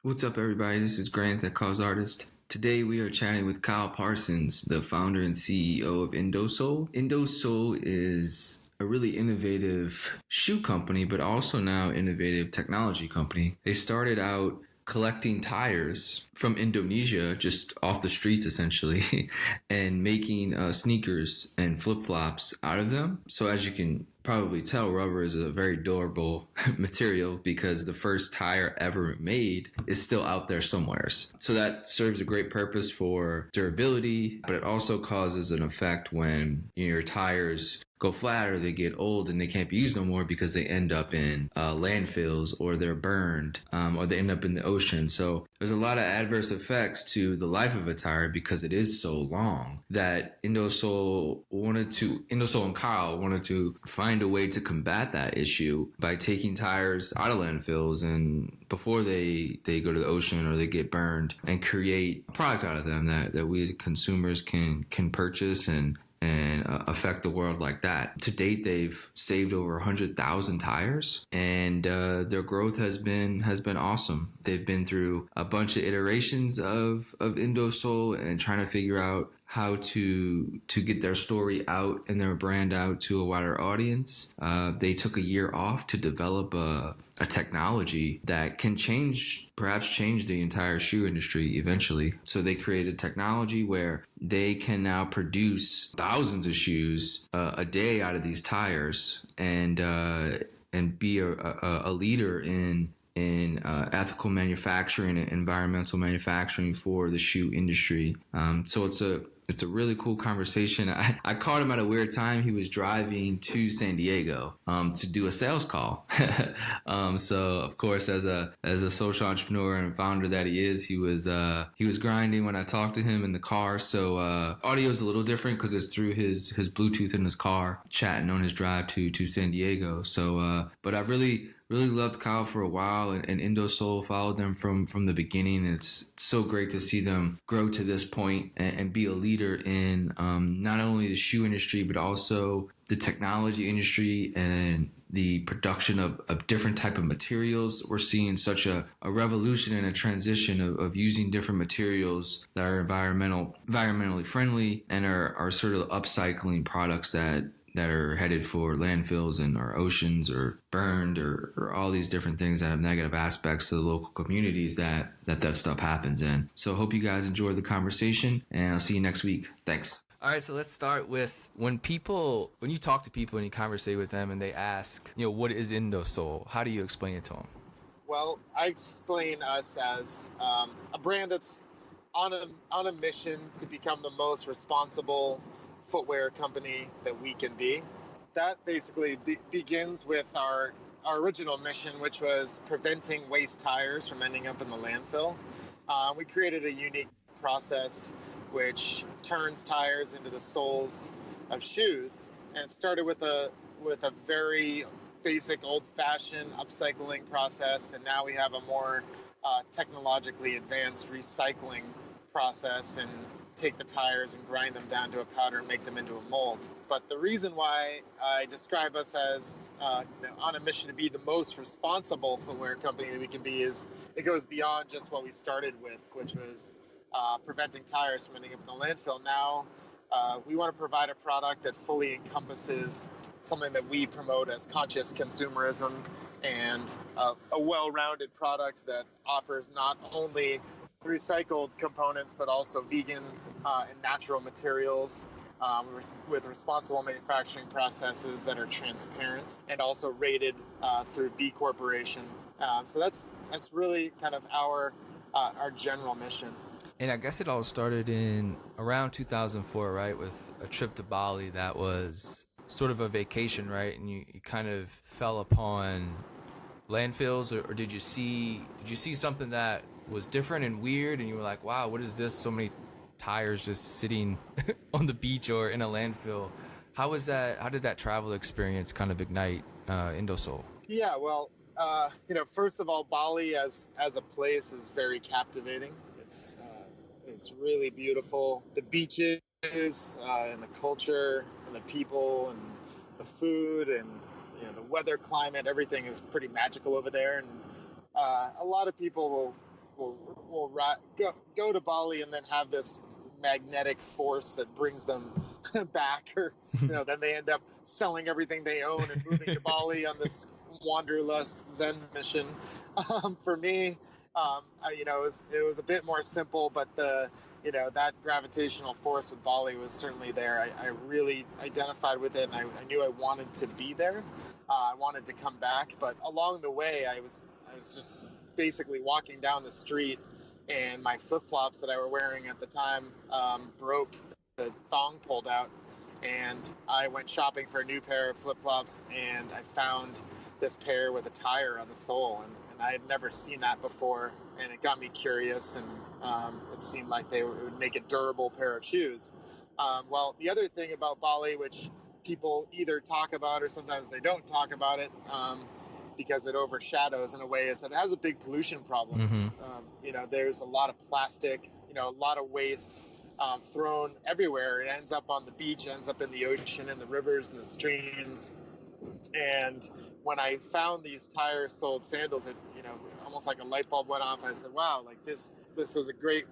What's up, everybody? This is Grant at Cause Artist. Today we are chatting with Kyle Parsons, the founder and CEO of Indosole. Indosole is a really innovative shoe company, but also now innovative technology company. They started out collecting tires from Indonesia, just off the streets essentially, and making sneakers and flip-flops out of them. So as you can probably tell, rubber is a very durable material because the first tire ever made is still out there somewhere. So that serves a great purpose for durability, but it also causes an effect when your tires go flat or they get old and they can't be used no more because they end up in landfills or they're burned or they end up in the ocean. So there's a lot of adverse effects to the life of a tire because it is so long that Indosole and Kyle wanted to find a way to combat that issue by taking tires out of landfills and before they go to the ocean or they get burned and create a product out of them that we as consumers can purchase and affect the world like that. To date, they've saved over 100,000 tires, and their growth has been awesome. They've been through a bunch of iterations of Indosole and trying to figure out how to get their story out and their brand out to a wider audience. They took a year off to develop a technology that can perhaps change the entire shoe industry eventually. So they created technology where they can now produce thousands of shoes a day out of these tires and be a leader in ethical manufacturing and environmental manufacturing for the shoe industry. So it's a really cool conversation. I caught him at a weird time. He was driving to San Diego to do a sales call. So of course, as a social entrepreneur and founder that he is, he was grinding when I talked to him in the car. So audio is a little different because it's through his Bluetooth in his car, chatting on his drive to San Diego. So but I really loved Kyle for a while, and Indosole followed them from the beginning. It's so great to see them grow to this point and be a leader in not only the shoe industry, but also the technology industry and the production of different type of materials. We're seeing such a revolution and a transition of using different materials that are environmentally friendly and are sort of upcycling products that are headed for landfills and or oceans or burned or all these different things that have negative aspects to the local communities that stuff happens in. So hope you guys enjoyed the conversation, and I'll see you next week. Thanks. All right, so let's start with when you talk to people and you conversate with them and they ask, what is Indosole? How do you explain it to them? Well, I explain us as a brand that's on a mission to become the most responsible footwear company that we can be. That basically begins with our original mission, which was preventing waste tires from ending up in the landfill. We created a unique process which turns tires into the soles of shoes, and it started with a very basic old-fashioned upcycling process, and now we have a more technologically advanced recycling process and take the tires and grind them down to a powder and make them into a mold. But the reason why I describe us as on a mission to be the most responsible footwear company that we can be is it goes beyond just what we started with, which was preventing tires from ending up in the landfill. Now we want to provide a product that fully encompasses something that we promote as conscious consumerism and a well-rounded product that offers not only recycled components but also vegan and natural materials with responsible manufacturing processes that are transparent and also rated through B Corporation. So that's really kind of our general mission. And I guess it all started in around 2004, right, with a trip to Bali that was sort of a vacation, right? And you kind of fell upon landfills, or did you see something that was different and weird, and you were like, wow, what is this? So many tires just sitting on the beach or in a landfill. How was that? How did that travel experience kind of ignite Indosole? Yeah, well, first of all, Bali as a place is very captivating. It's really beautiful. The beaches and the culture and the people and the food and the weather, climate, everything is pretty magical over there. And a lot of people will will go to Bali and then have this magnetic force that brings them back, or then they end up selling everything they own and moving to Bali on this wanderlust Zen mission. For me, it was a bit more simple, but that gravitational force with Bali was certainly there. I really identified with it, and I knew I wanted to be there. I wanted to come back, but along the way, I was just basically walking down the street, and my flip-flops that I were wearing at the time broke. The thong pulled out, and I went shopping for a new pair of flip-flops, and I found this pair with a tire on the sole, and I had never seen that before, and it got me curious, and it seemed like it would make a durable pair of shoes. Well, the other thing about Bali, which people either talk about or sometimes they don't talk about it, because it overshadows in a way, is that it has a big pollution problem. There's a lot of plastic, a lot of waste thrown everywhere. It ends up on the beach, ends up in the ocean, in the rivers and the streams. And when I found these tire-soled sandals, it almost like a light bulb went off. I said, "Wow, like this was a great,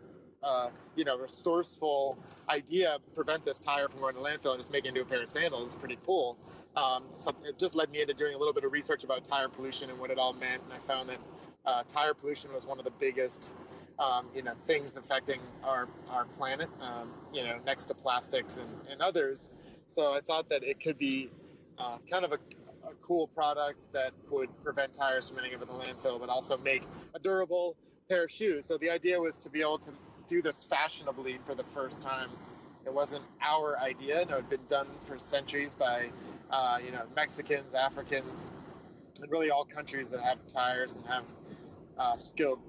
resourceful idea. Prevent this tire from going to landfill and just make it into a pair of sandals. It's pretty cool." So it just led me into doing a little bit of research about tire pollution and what it all meant. And I found that tire pollution was one of the biggest, things affecting our planet, next to plastics and others. So I thought that it could be kind of a cool product that would prevent tires from ending up in the landfill, but also make a durable pair of shoes. So the idea was to be able to do this fashionably for the first time. It wasn't our idea. No, it had been done for centuries by, Mexicans, Africans, and really all countries that have tires and have skilled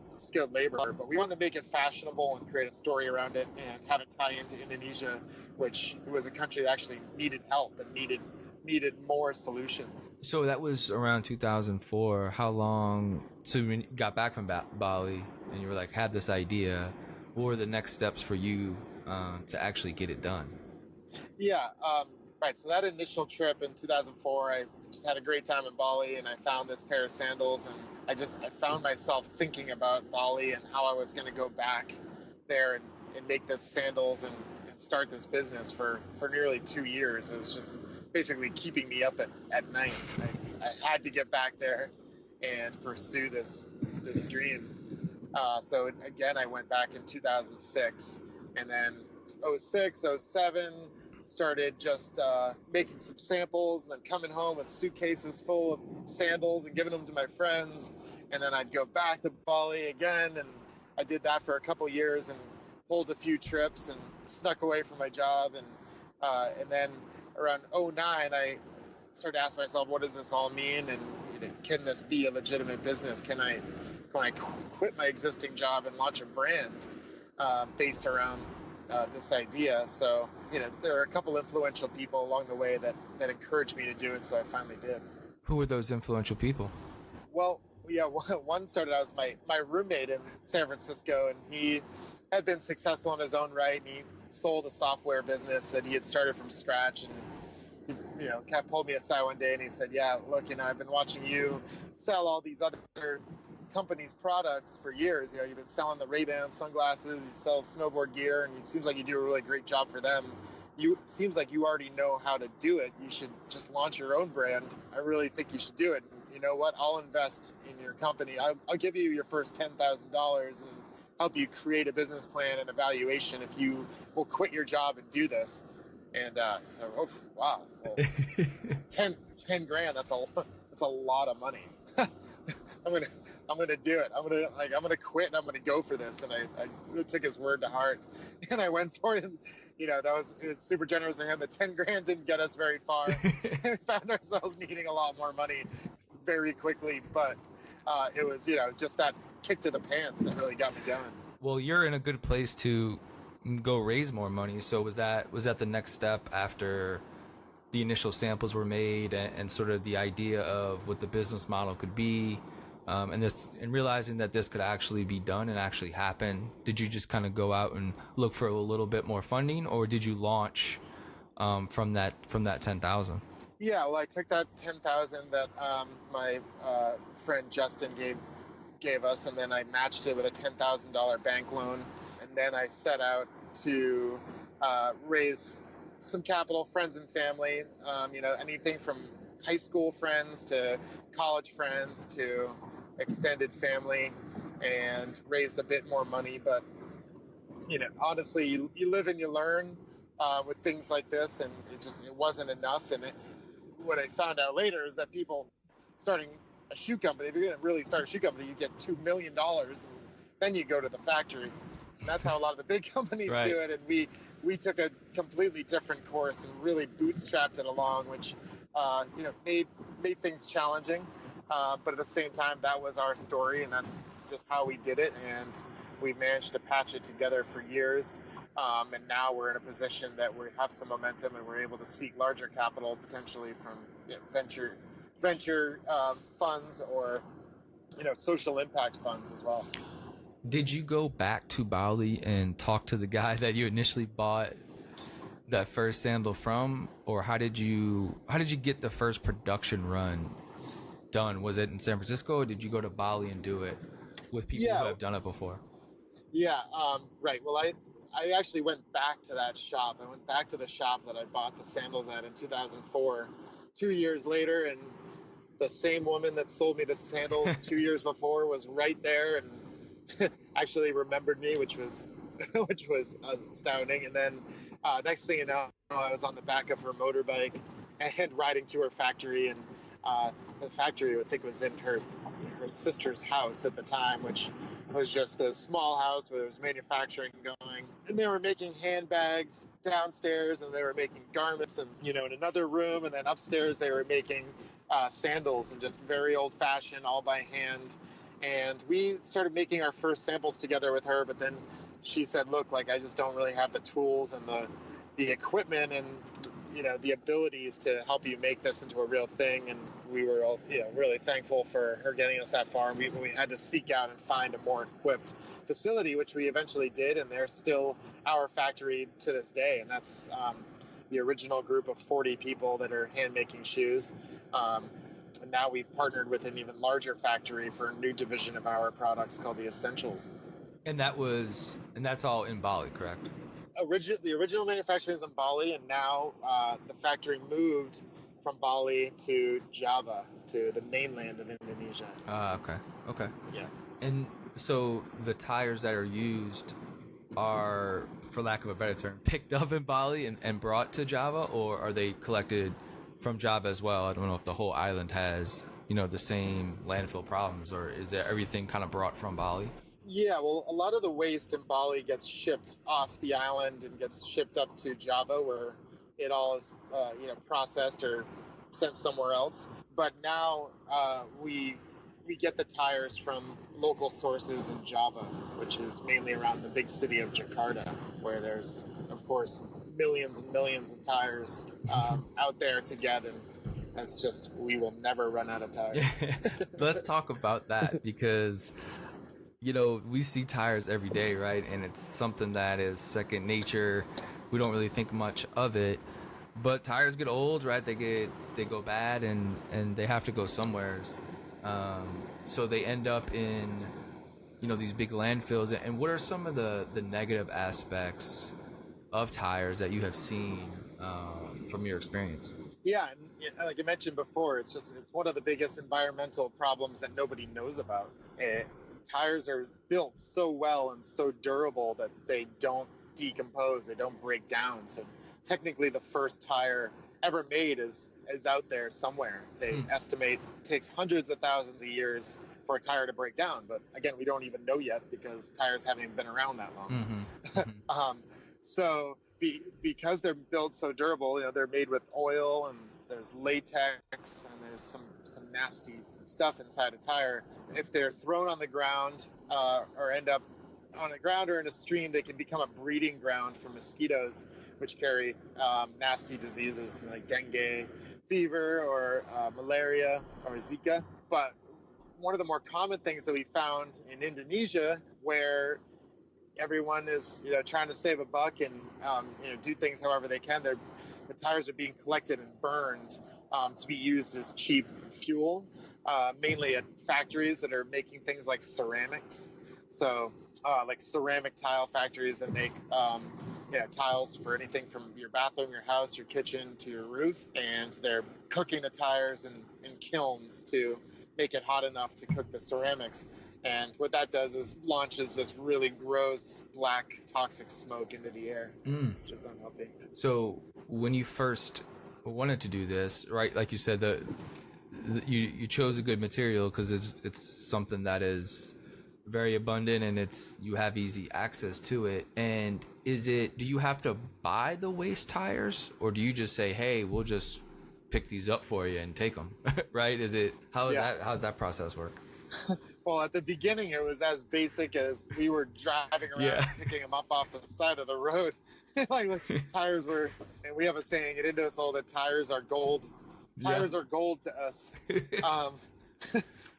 labor. But we wanted to make it fashionable and create a story around it and have it tie into Indonesia, which was a country that actually needed help and needed more solutions. So that was around 2004. How long? So when you got back from Bali and you were like, had this idea, what were the next steps for you to actually get it done? Yeah, right. So that initial trip in 2004, I just had a great time in Bali, and I found this pair of sandals, and I found myself thinking about Bali and how I was going to go back there and make this sandals and start this business for nearly 2 years. It was just basically keeping me up at night. I had to get back there and pursue this dream. So again, I went back in 2006, and then 06, 07, started just making some samples, and then coming home with suitcases full of sandals and giving them to my friends. And then I'd go back to Bali again, and I did that for a couple years and pulled a few trips and snuck away from my job. And then around 09, I started asking myself, what does this all mean? And can this be a legitimate business? Can I quit my existing job and launch a brand based around this idea? So, there are a couple influential people along the way that encouraged me to do it, so I finally did. Who were those influential people? Well, yeah, one started out as my roommate in San Francisco, and he had been successful in his own right, and he sold a software business that he had started from scratch. And he, kind of pulled me aside one day and he said, "Yeah, look, I've been watching you sell all these other companies' products for years. You've been selling the Ray-Ban sunglasses, you sell snowboard gear, and it seems like you do a really great job for them. Seems like you already know how to do it. You should just launch your own brand. I really think you should do it. And you know what? I'll invest in your company. I'll give you your first $10,000 and help you create a business plan and evaluation if you will quit your job and do this." And so, wow, well, 10 grand. That's a lot of money. I'm gonna do it. I'm gonna quit and I'm gonna go for this. And I took his word to heart, and I went for it. And it was super generous of him. The 10 grand didn't get us very far. We found ourselves needing a lot more money very quickly, but it was just that kick to the pants that really got me going. Well, you're in a good place to go raise more money. So was that the next step after the initial samples were made and sort of the idea of what the business model could be, and realizing that this could actually be done and actually happen? Did you just kind of go out and look for a little bit more funding, or did you launch from that 10,000? Yeah, well, I took that 10,000 that my friend Justin gave gave us, and then I matched it with a $10,000 bank loan, and then I set out to raise some capital, friends and family, anything from high school friends to college friends to extended family, and raised a bit more money. But honestly, you live and you learn with things like this, and it wasn't enough. And what I found out later is that people starting a shoe company, if you're going to really start a shoe company, you get $2 million, and then you go to the factory. And that's how a lot of the big companies Right. do it. And we took a completely different course and really bootstrapped it along, which made things challenging. But at the same time, that was our story, and that's just how we did it. And we managed to patch it together for years. And now we're in a position that we have some momentum, and we're able to seek larger capital, potentially from venture funds or social impact funds as well. Did you go back to Bali and talk to the guy that you initially bought that first sandal from, or how did you get the first production run done? Was it in San Francisco, or did you go to Bali and do it with people who have done it before? Yeah, right. Well, I actually went back to that shop. I went back to the shop that I bought the sandals at in 2004, 2 years later, and the same woman that sold me the sandals 2 years before was right there and actually remembered me, which was astounding. And then next thing you know, I was on the back of her motorbike and riding to her factory, and the factory I think was in her sister's house at the time, which was just a small house where there was manufacturing going, and they were making handbags downstairs, and they were making garments, and in another room, and then upstairs they were making sandals, and just very old-fashioned, all by hand. And we started making our first samples together with her, but then she said, look, I just don't really have the tools and the equipment and the abilities to help you make this into a real thing. And we were all really thankful for her getting us that far. We had to seek out and find a more equipped facility, which we eventually did, and they're still our factory to this day. And that's the original group of 40 people that are hand making shoes. And now we've partnered with an even larger factory for a new division of our products called the Essentials. And that's all in Bali, correct? The original manufacturing is in Bali, and now the factory moved from Bali to Java, to the mainland of Indonesia. Okay. Yeah. And so the tires that are used are, for lack of a better term, picked up in Bali and brought to Java, or are they collected from Java as well? I don't know if the whole island has, the same landfill problems, or is there everything kind of brought from Bali? Yeah, well, a lot of the waste in Bali gets shipped off the island and gets shipped up to Java, where it all is, processed or sent somewhere else. But now we get the tires from local sources in Java, which is mainly around the big city of Jakarta, where there's, of course, millions and millions of tires out there to get, and that's just, we will never run out of tires. Let's talk about that, because we see tires every day, right? And it's something that is second nature. We don't really think much of it, but tires get old, right? They go bad, and they have to go somewhere. So they end up in these big landfills. And what are some of the negative aspects of tires that you have seen from your experience? Yeah, and like I mentioned before, it's one of the biggest environmental problems that nobody knows about. Tires are built so well and so durable that they don't decompose, they don't break down. So technically the first tire ever made is out there somewhere. They estimate it takes hundreds of thousands of years for a tire to break down, but again, we don't even know yet because tires haven't even been around that long. So because they're built so durable, they're made with oil, and there's latex, and there's some nasty stuff inside a tire. If they're thrown on the ground or end up on the ground or in a stream, they can become a breeding ground for mosquitoes, which carry nasty diseases like dengue fever or malaria or Zika. But one of the more common things that we found in Indonesia, where everyone is trying to save a buck and do things however they can, the tires are being collected and burned to be used as cheap fuel. mainly at factories that are making things like ceramics. So, like ceramic tile factories that make tiles for anything from your bathroom, your house, your kitchen to your roof. And they're cooking the tires in kilns to make it hot enough to cook the ceramics. And what that does is launches this really gross, black, toxic smoke into the air, which is unhealthy. So when you first wanted to do this, right, like you said, you chose a good material because it's something that is very abundant and you have easy access to it. And do you have to buy the waste tires, or do you just say, hey, we'll just pick these up for you and take them? Right? How does that process work? Well, at the beginning, it was as basic as we were driving around picking them up off the side of the road. like tires were, and we have a saying at Indosole that tires are gold. Tires are gold to us.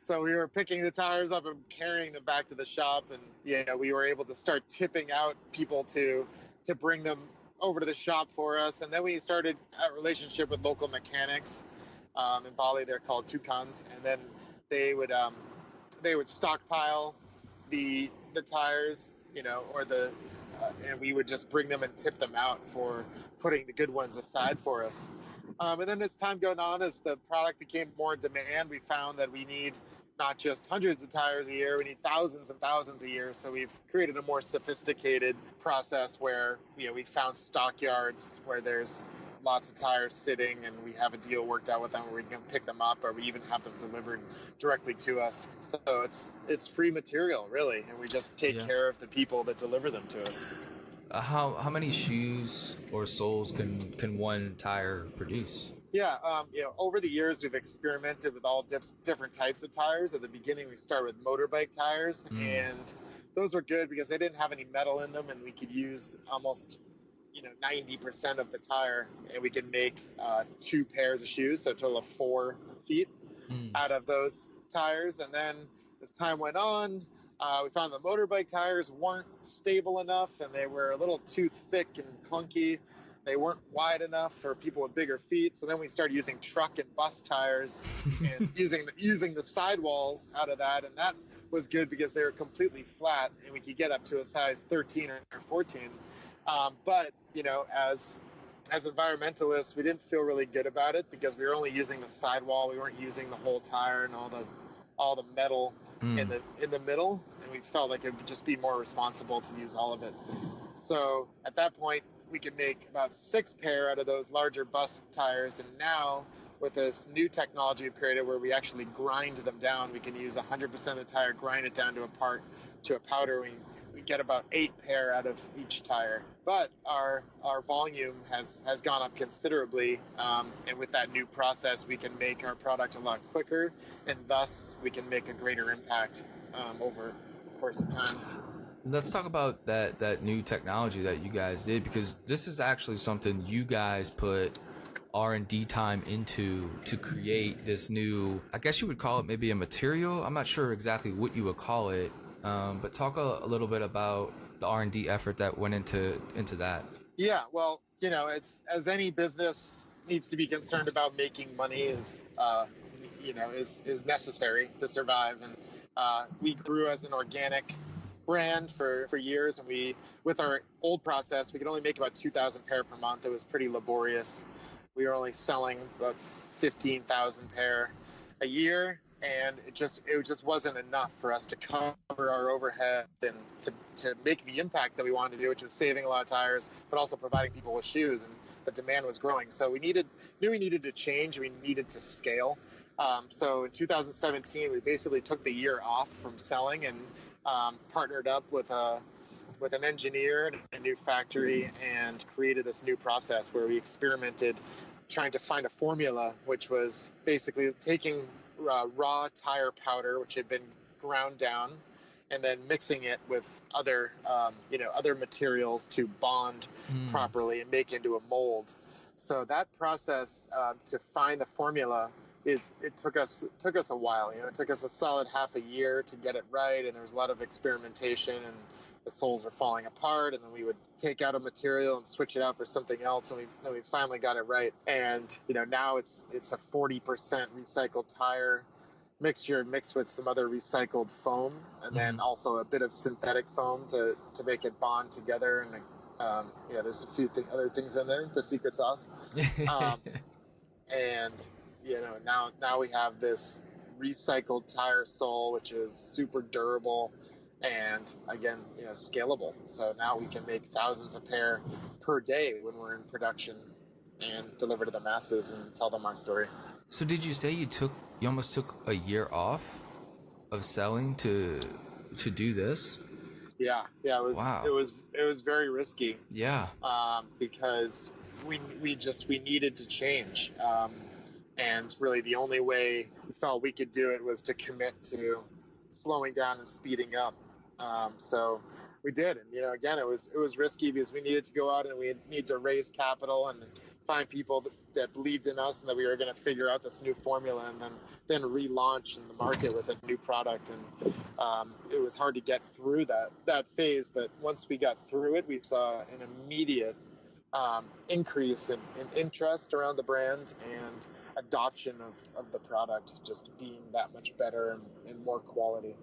So we were picking the tires up and carrying them back to the shop, and we were able to start tipping out people to bring them over to the shop for us. And then we started a relationship with local mechanics. In Bali, they're called tukans, and then they would stockpile the tires, and we would just bring them and tip them out for putting the good ones aside for us. And then as time went on, as the product became more in demand, we found that we need not just hundreds of tires a year, we need thousands and thousands a year. So we've created a more sophisticated process where we found stockyards where there's lots of tires sitting, and we have a deal worked out with them where we can pick them up, or we even have them delivered directly to us. So it's free material, really, and we just take care of the people that deliver them to us. How many shoes or soles can one tire produce? Over the years we've experimented with all different types of tires. At the beginning, we started with motorbike tires, and those were good because they didn't have any metal in them, and we could use almost 90% of the tire, and we can make 2 pairs of shoes, so a total of 4 feet out of those tires. And then as time went on, we found the motorbike tires weren't stable enough, and they were a little too thick and clunky. They weren't wide enough for people with bigger feet. So then we started using truck and bus tires and using the sidewalls out of that, and that was good because they were completely flat, and we could get up to a size 13 or 14. But as environmentalists, we didn't feel really good about it because we were only using the sidewall. We weren't using the whole tire and all the metal in the middle, and we felt like it would just be more responsible to use all of it. So at that point, we could make about 6 pair out of those larger bus tires, and now with this new technology we've created where we actually grind them down, we can use 100% of the tire, grind it down to a powder. We get about 8 pair out of each tire. But our volume has gone up considerably, and with that new process, we can make our product a lot quicker, and thus we can make a greater impact over the course of time. Let's talk about that new technology that you guys did, because this is actually something you guys put R&D time into to create this new, I guess you would call it maybe a material. I'm not sure exactly what you would call it. But talk a little bit about the R&D effort that went into that. Yeah, well, it's as any business needs to be concerned about making money is necessary to survive. And we grew as an organic brand for years, and with our old process, we could only make about 2,000 pair per month. It was pretty laborious. We were only selling about 15,000 pair a year. And it just wasn't enough for us to cover our overhead and to make the impact that we wanted to do, which was saving a lot of tires, but also providing people with shoes. And the demand was growing. So we needed to change. We needed to scale. So in 2017, we basically took the year off from selling and partnered up with an engineer and a new factory and created this new process where we experimented trying to find a formula, which was basically taking raw tire powder, which had been ground down, and then mixing it with other materials to bond properly and make into a mold. So that process to find the formula it took us a while. It took us a solid half a year to get it right, and there was a lot of experimentation, and the soles were falling apart, and then we would take out a material and switch it out for something else, and we finally got it right. And now it's a 40% recycled tire mixture mixed with some other recycled foam, and then also a bit of synthetic foam to make it bond together. And there's a few other things in there, the secret sauce. And now we have this recycled tire sole, which is super durable and again, scalable. So now we can make thousands of pair per day when we're in production and deliver to the masses and tell them our story. So did you say you almost took a year off of selling to do this? Yeah, it was. Wow. It was very risky. Yeah. Because we needed to change, and really the only way we felt we could do it was to commit to slowing down and speeding up. So we did, and again, it was risky because we needed to go out and we need to raise capital and find people that believed in us and that we were going to figure out this new formula and then relaunch in the market with a new product. And it was hard to get through that phase, but once we got through it, we saw an immediate increase in interest around the brand and adoption of the product just being that much better and more quality.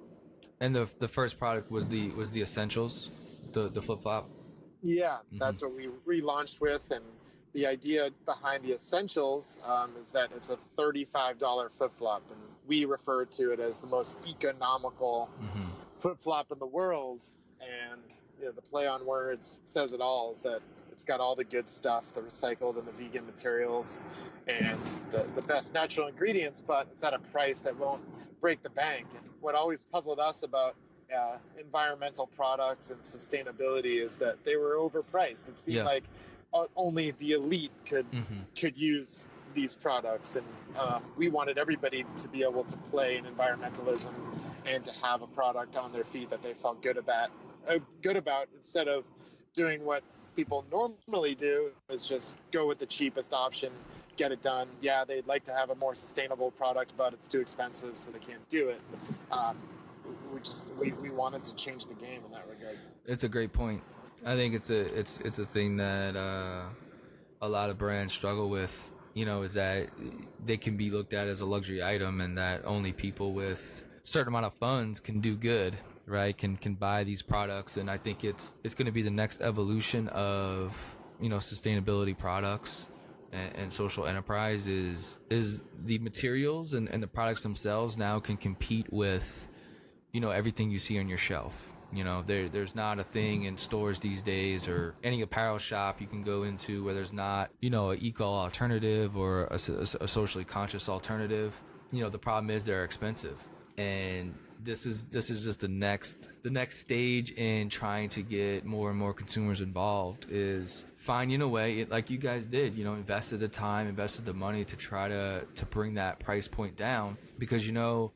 And the first product was the essentials, the flip flop. Yeah, that's what we relaunched with, and the idea behind the essentials is that it's a $35 flip flop, and we refer to it as the most economical flip flop in the world. And the play on words says it all, is that it's got all the good stuff, the recycled and the vegan materials, and the best natural ingredients, but it's at a price that won't break the bank. And what always puzzled us about environmental products and sustainability is that they were overpriced. It seemed like only the elite could use these products, and we wanted everybody to be able to play in environmentalism and to have a product on their feet that they felt good about instead of doing what people normally do, is just go with the cheapest option, get it done. Yeah, they'd like to have a more sustainable product, but it's too expensive, so they can't do it. We wanted to change the game in that regard. It's a great point. I think it's a thing that a lot of brands struggle with, is that they can be looked at as a luxury item, and that only people with a certain amount of funds can do good, right? Can buy these products. And I think it's going to be the next evolution of, sustainability products and social enterprise is the materials and the products themselves now can compete with, everything you see on your shelf. There's not a thing in stores these days or any apparel shop you can go into where there's not, an eco alternative or a socially conscious alternative. The problem is they're expensive. And this is just the next stage in trying to get more and more consumers involved, is finding a way, like you guys did, invested the time, invested the money to try to bring that price point down, because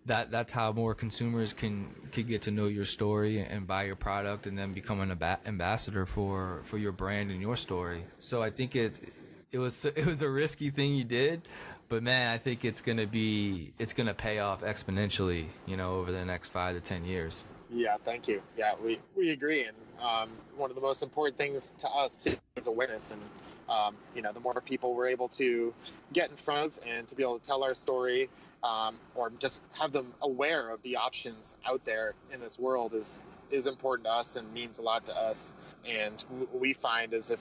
that's how more consumers can get to know your story and buy your product and then become an ambassador for your brand and your story. So I think it was a risky thing you did, but man, I think it's gonna pay off exponentially, over the next 5 to 10 years. Yeah, thank you. Yeah, we agree. And one of the most important things to us too is awareness. And the more people we're able to get in front of and to be able to tell our story, or just have them aware of the options out there in this world is important to us and means a lot to us. And what we find is if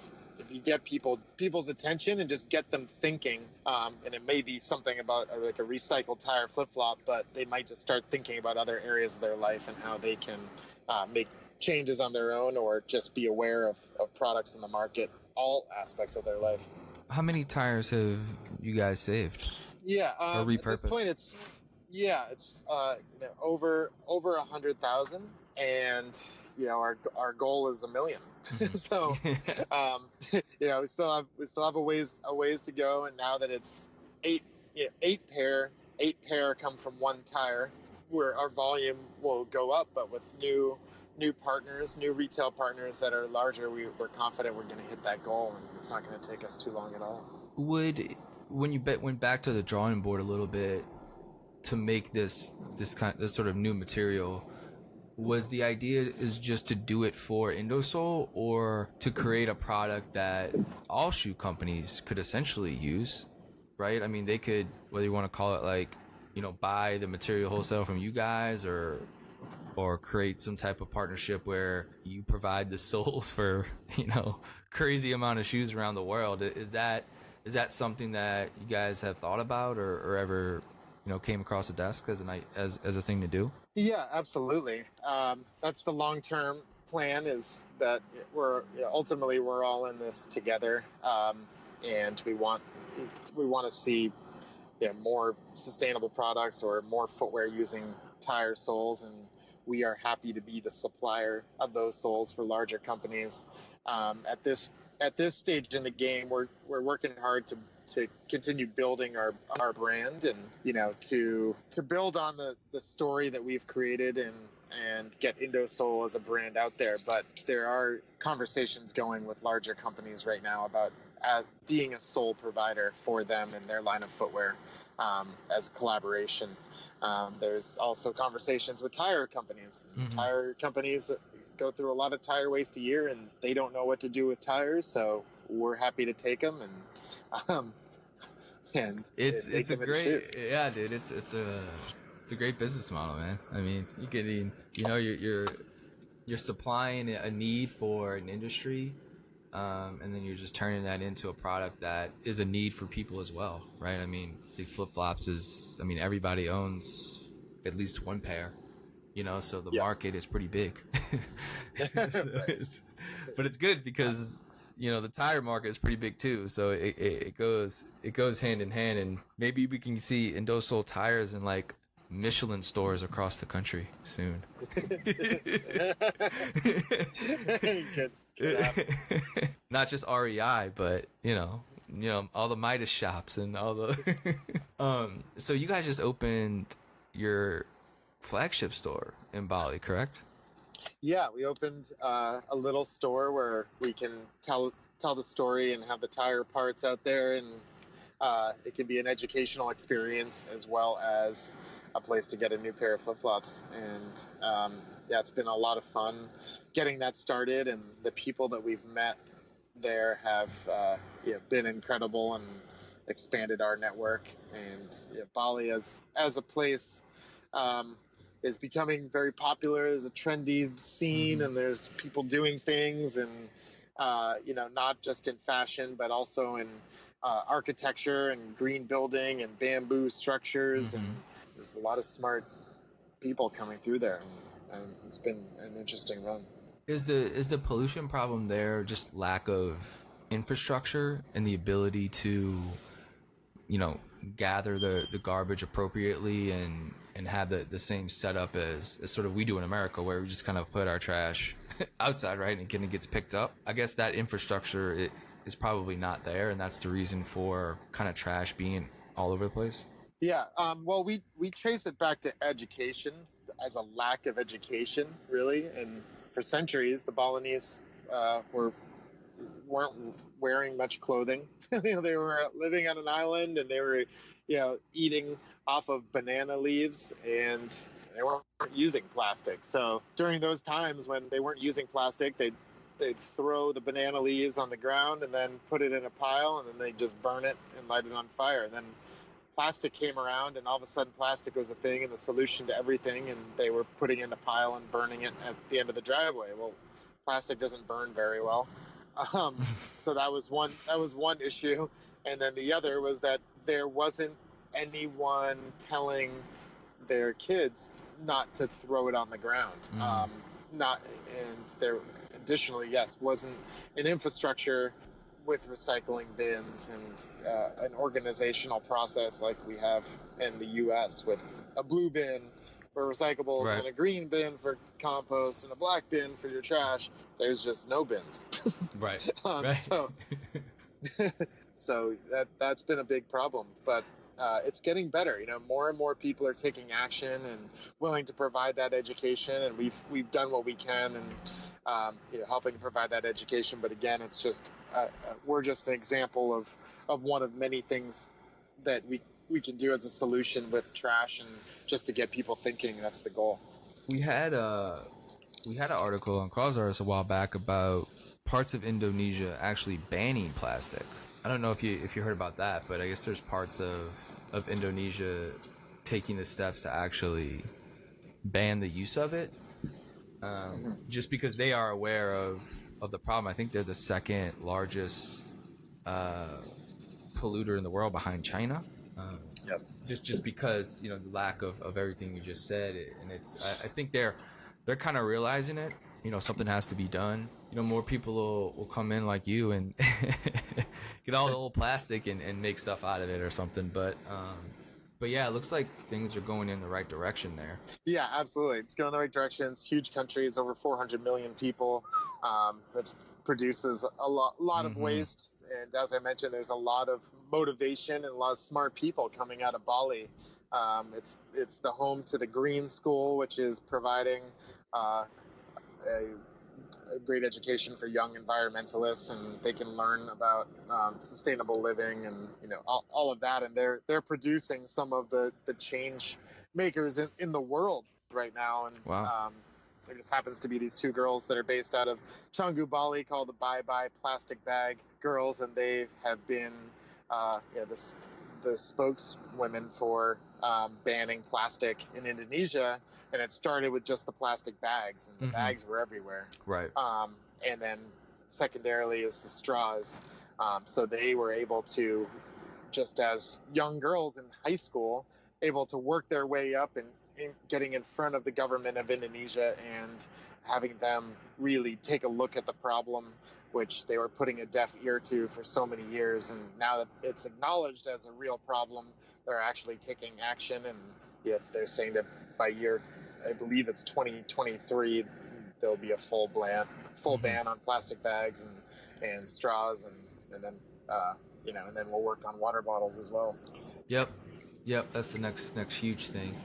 you get people's attention and just get them thinking, and it may be something about like a recycled tire flip-flop, but they might just start thinking about other areas of their life and how they can make changes on their own, or just be aware of products in the market, all aspects of their life. How many tires have you guys saved? Yeah, or repurposed? At this point it's over 100,000, and our goal is 1 million. So we still have a ways to go. And now that it's eight pair come from one tire, where our volume will go up, but with new partners, new retail partners that are larger, we're confident we're going to hit that goal, and it's not going to take us too long at all. When you went back to the drawing board a little bit to make this sort of new material, was the idea is just to do it for Indosole, or to create a product that all shoe companies could essentially use, right? I mean, they could, whether you want to call it like buy the material wholesale from you guys, or create some type of partnership where you provide the soles for crazy amount of shoes around the world? Is that something that you guys have thought about or ever came across a desk as a thing to do? Yeah, absolutely. That's the long-term plan, is that ultimately we're all in this together, and we want to see more sustainable products or more footwear using tire soles, and we are happy to be the supplier of those soles for larger companies. At this stage in the game, we're working hard to continue building our brand, and to build on the story that we've created, and get Indosole as a brand out there. But there are conversations going with larger companies right now about being a sole provider for them and their line of footwear, as a collaboration. There's also conversations with tire companies. Mm-hmm. Tire companies go through a lot of tire waste a year, and they don't know what to do with tires, so we're happy to take them and it's a great shoes. Yeah, dude, it's a great business model, man. I mean, you're supplying a need for an industry, and then you're just turning that into a product that is a need for people as well, right? I mean, the flip-flops everybody owns at least one pair, so the market is pretty big. But it's good because the tire market is pretty big too, so it goes hand in hand, and maybe we can see Indosole tires in like Michelin stores across the country soon. Not just REI, but all the Midas shops and all the so you guys just opened your flagship store in Bali, correct? Yeah, we opened a little store where we can tell the story and have the tire parts out there, and it can be an educational experience as well as a place to get a new pair of flip-flops. And it's been a lot of fun getting that started, and the people that we've met there have been incredible and expanded our network. And Bali as a place is becoming very popular. There's a trendy scene, mm-hmm. and there's people doing things, and not just in fashion, but also in architecture and green building and bamboo structures, mm-hmm. and there's a lot of smart people coming through there, and it's been an interesting run. Is the pollution problem there just lack of infrastructure and the ability to gather the garbage appropriately and have the same setup as sort of we do in America, where we just kind of put our trash outside, right, and it gets picked up? I guess that infrastructure is probably not there, and that's the reason for kind of trash being all over the place. Yeah, well, we trace it back to education, as a lack of education, really. And for centuries, the Balinese weren't wearing much clothing. They were living on an island, and they were eating off of banana leaves, and they weren't using plastic. So during those times when they weren't using plastic, they'd throw the banana leaves on the ground and then put it in a pile, and then they'd just burn it and light it on fire. And then plastic came around, and all of a sudden plastic was the thing and the solution to everything, and they were putting it in a pile and burning it at the end of the driveway. Well, plastic doesn't burn very well. So that was one issue. And then the other was that there wasn't anyone telling their kids not to throw it on the ground. And there additionally, wasn't an infrastructure with recycling bins and an organizational process like we have in the U.S. with a blue bin for recyclables, right, and a green bin for compost and a black bin for your trash. There's just no bins. Right. So that's been a big problem, but it's getting better. More and more people are taking action and willing to provide that education, and we've done what we can, and helping provide that education. But again, it's just we're just an example of one of many things that we can do as a solution with trash, and just to get people thinking. That's the goal. We had an article on Crossover a while back about parts of Indonesia actually banning plastic. I don't know if you heard about that, but I guess there's parts of Indonesia taking the steps to actually ban the use of it, just because they are aware of the problem. I think they're the second largest polluter in the world behind China. Yes. Just because, you know, the lack of everything you just said, and I think they're kind of realizing it. You know, something has to be done. You know, more people will come in like you and get all the old plastic and make stuff out of it or something. But yeah, it looks like things are going in the right direction there. Yeah, absolutely. It's going in the right direction. It's huge country. It's over 400 million people. That produces a lot of waste. And as I mentioned, there's a lot of motivation and a lot of smart people coming out of Bali. It's the home to the Green School, which is providing a great education for young environmentalists, and they can learn about sustainable living and, you know, all of that. And they're producing some of the change makers in the world right now. And Wow. there just happens to be these two girls that are based out of Canggu, Bali, called the Bye Bye Plastic Bag Girls, and they have been the spokeswomen for banning plastic in Indonesia. And it started with just the plastic bags, and the bags were everywhere. Right. And then secondarily is the straws. So they were able to, just as young girls in high school, able to work their way up and getting in front of the government of Indonesia and having them really take a look at the problem, which they were putting a deaf ear to for so many years. And now that it's acknowledged as a real problem, they're actually taking action. And they're saying that by I believe it's 2023, there'll be a full ban on plastic bags and straws, and then and then we'll work on water bottles as well. Yep, that's the next huge thing.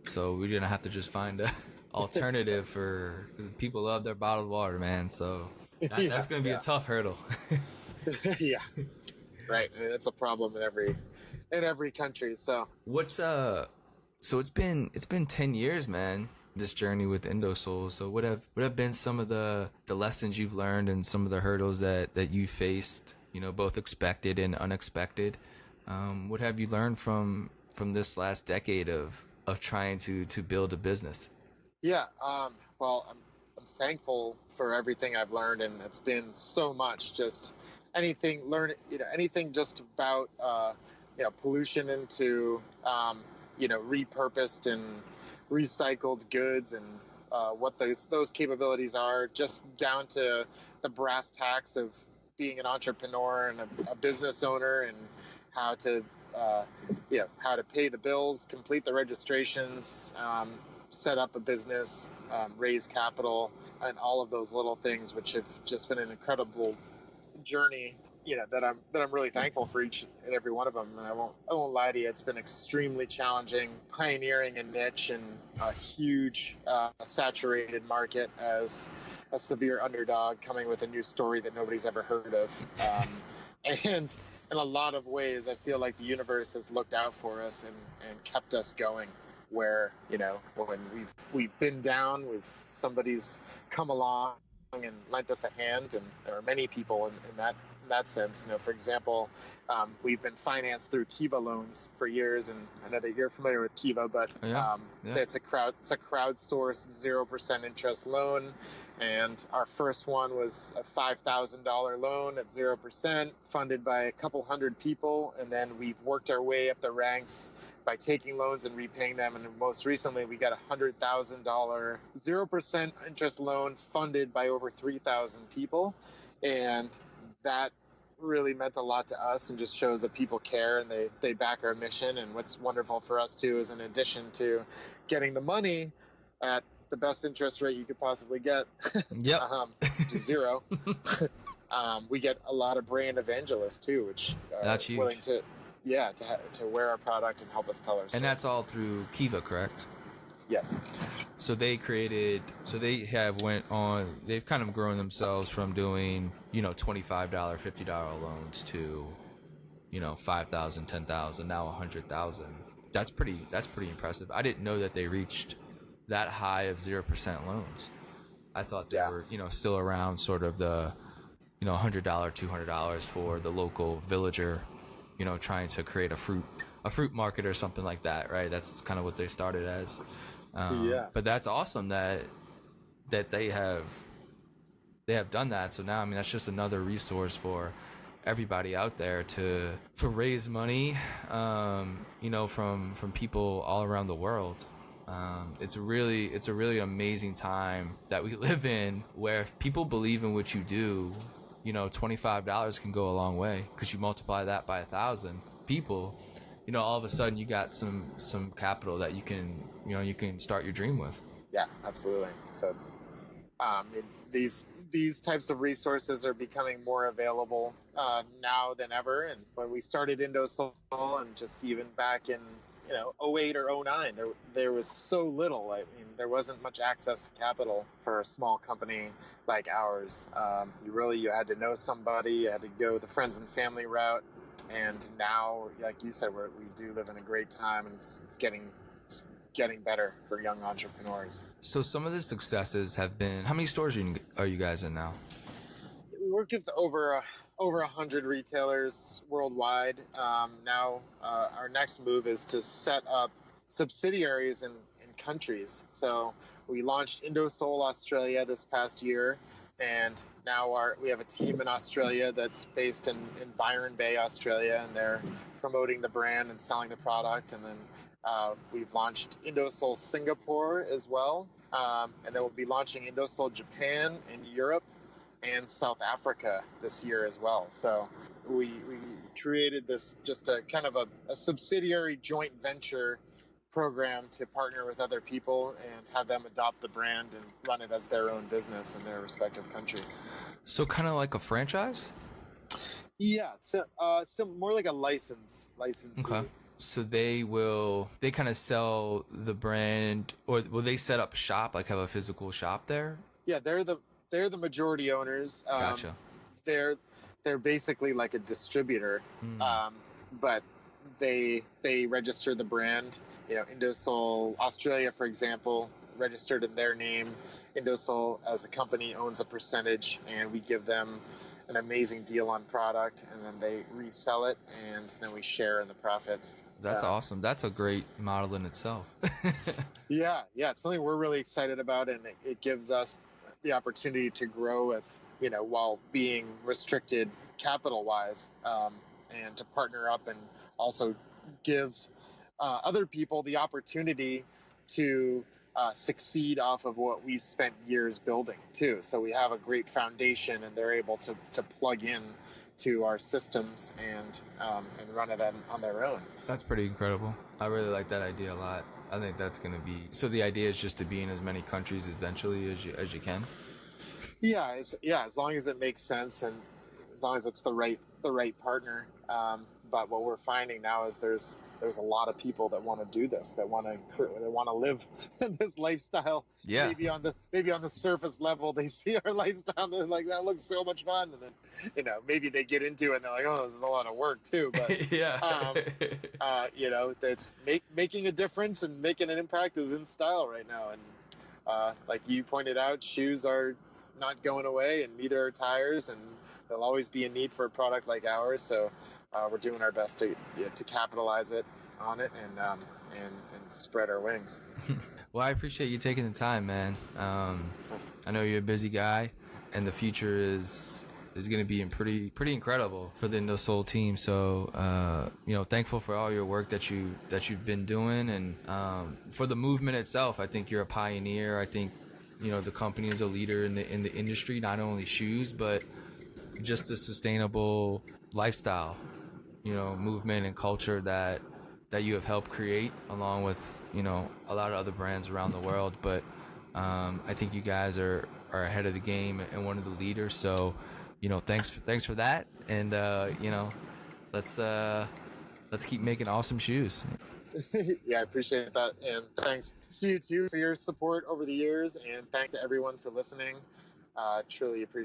So we're gonna have to just find a alternative because people love their bottled water, man. So that's gonna be a tough hurdle. Yeah, right. And it's a problem in every country. So so it's been 10 years, man, this journey with Indosole. So what have been some of the lessons you've learned and some of the hurdles that you faced, you know, both expected and unexpected? What have you learned from this last decade of trying to build a business? Yeah, well, I'm thankful for everything I've learned, and it's been so much. Just anything just about pollution into repurposed and recycled goods, and what those capabilities are, just down to the brass tacks of being an entrepreneur and a business owner, and how to pay the bills, complete the registrations, set up a business, raise capital, and all of those little things, which have just been an incredible journey, that I'm really thankful for each and every one of them. And I won't lie to you, it's been extremely challenging pioneering a niche in a huge saturated market as a severe underdog coming with a new story that nobody's ever heard of. And in a lot of ways, I feel like the universe has looked out for us and kept us going, where, when we've been down, somebody's come along and lent us a hand, and there are many people in that sense. For example, we've been financed through Kiva loans for years, and I know that you're familiar with Kiva, but it's a crowdsourced 0% interest loan. And our first one was a $5,000 loan at 0%, funded by a couple hundred people. And then we've worked our way up the ranks by taking loans and repaying them. And most recently, we got a $100,000 0% interest loan funded by over 3,000 people. And that really meant a lot to us, and just shows that people care and they back our mission. And what's wonderful for us too is, in addition to getting the money at the best interest rate you could possibly get, yep, which is zero, we get a lot of brand evangelists too, which are willing to wear our product and help us tell our story. And that's all through Kiva, correct? Yes. So they've kind of grown themselves from doing, $25, $50 loans to, $5,000, $10,000, now $100,000. That's pretty impressive. I didn't know that they reached that high of 0% loans. I thought they were, still around sort of the, $100, $200 for the local villager, trying to create a fruit a fruit market or something like that, right? That's kind of what they started as. Yeah. But that's awesome that they have done that. So now, I mean, that's just another resource for everybody out there to raise money, from people all around the world. It's a really amazing time that we live in, where if people believe in what you do, $25 can go a long way, because you multiply that by 1,000 people, all of a sudden you got some capital that you can start your dream with. Yeah, absolutely. So it's these types of resources are becoming more available now than ever. And when we started Indosole, and just even back in 08 or 09, there was so little. I mean, there wasn't much access to capital for a small company like ours. You had to know somebody, you had to go the friends and family route. And now, like you said, we do live in a great time, and it's getting better for young entrepreneurs. So some of the successes have been, how many stores are you guys in now? We work with over 100 retailers worldwide. Now, our next move is to set up subsidiaries in countries. So we launched Indosole Australia this past year, and now we have a team in Australia that's based in Byron Bay, Australia, and they're promoting the brand and selling the product. And then we've launched Indosole Singapore as well, and then we'll be launching Indosole Japan and Europe and South Africa this year as well. So we created this, just a kind of a subsidiary joint venture program to partner with other people and have them adopt the brand and run it as their own business in their respective country. So kind of like a franchise? Yeah, so more like a licensee. Okay. So they kind of sell the brand, or will they set up shop, like have a physical shop there? Yeah, they're the majority owners. Gotcha. They're basically like a distributor, but they register the brand. Indosole Australia, for example, registered in their name. Indosole as a company owns a percentage, and we give them an amazing deal on product, and then they resell it, and then we share in the profits. That's awesome. That's a great model in itself. Yeah, it's something we're really excited about, and it gives us the opportunity to grow with, while being restricted capital-wise, and to partner up and also give other people the opportunity to succeed off of what we've spent years building too. So we have a great foundation, and they're able to plug in to our systems and run it on their own. That's pretty incredible. I really like that idea a lot. I think that's going to be, so the idea is just to be in as many countries eventually as you can. Yeah, as long as it makes sense, and as long as it's the right partner. But what we're finding now is there's a lot of people that want to do this, that want to live this lifestyle. Yeah. Maybe on the surface level, they see our lifestyle, and they're like, that looks so much fun, and then maybe they get into it and they're like, oh, this is a lot of work too. But yeah. it's making a difference and making an impact is in style right now. And like you pointed out, shoes are not going away, and neither are tires, and there'll always be a need for a product like ours. So we're doing our best to capitalize on it and spread our wings. Well, I appreciate you taking the time, man. I know you're a busy guy, and the future is going to be pretty incredible for the Indosole team. So, thankful for all your work that you've been doing, and for the movement itself. I think you're a pioneer. I think the company is a leader in the industry, not only shoes, but just a sustainable lifestyle, movement and culture that you have helped create, along with a lot of other brands around the world. But I think you guys are ahead of the game and one of the leaders. So thanks for that, and let's keep making awesome shoes. Yeah, I appreciate that, and thanks to you too for your support over the years, and thanks to everyone for listening. Truly appreciate